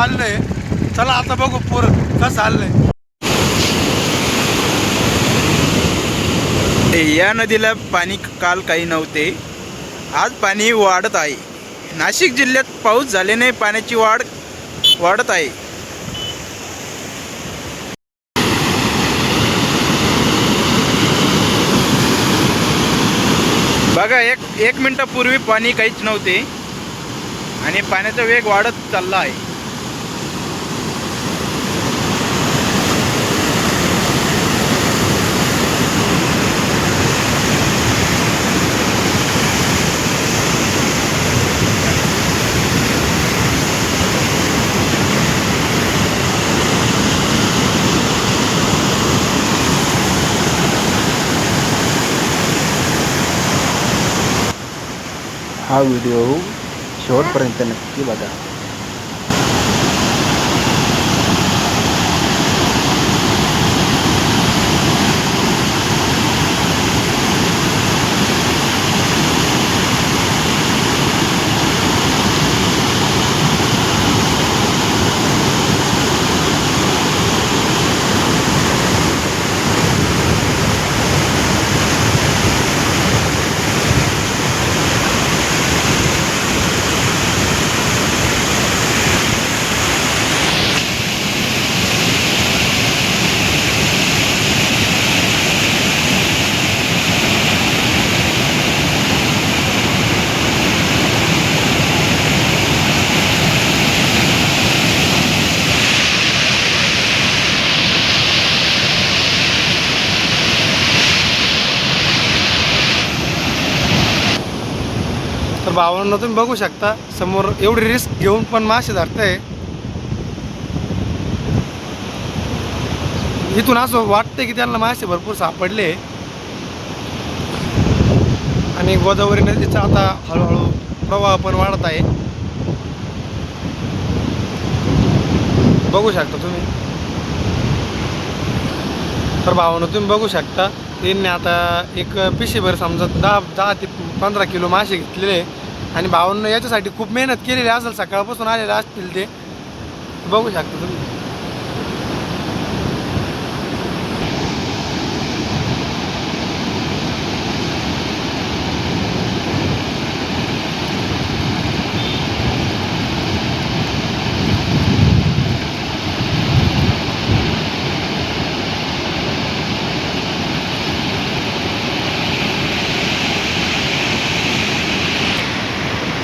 आलंय. चला आता बघू पूर कसं आलंय. या नदीला पाणी काल काही नव्हते, आज पाणी वाढत आहे. नाशिक जिल्ह्यात पाऊस झाल्याने पाण्याची वाढत आहे. बघा, एक मिनिटापूर्वी पाणी काहीच नव्हते आणि पाण्याचा वेग वाढत चालला आहे. हा व्हिडिओ शेवटपर्यंत नक्की बघा. तर भावांनो, तुम्ही बघू शकता समोर एवढी रिस्क घेऊन पण मासे धरताय. इथून असं वाटतंय की त्यांना मासे भरपूर सापडले आणि गोदावरी नदीचा आता हळूहळू प्रवाह पण वाढत आहे. बघू शकता तुम्ही. तर भावांनो, तुम्ही बघू शकता त्यांनी आता एक पिशीभर समजा 10 ते 15 किलो मासे घेतलेले आणि भावांनो याच्यासाठी खूप मेहनत केलेली असेल, सकाळपासून आलेले असतील ते. बघू शकता तुम्ही.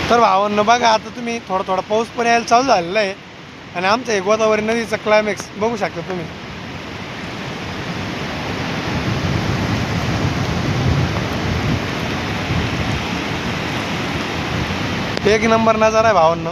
तर भावांनो बघा, आता तुम्ही थोडा पाऊस पण यायला चालू झालेला आहे आणि आमचं हे गोदावरी नदीचं क्लायमॅक्स बघू शकता तुम्ही. एक नंबर नजारा आहे भावांनो.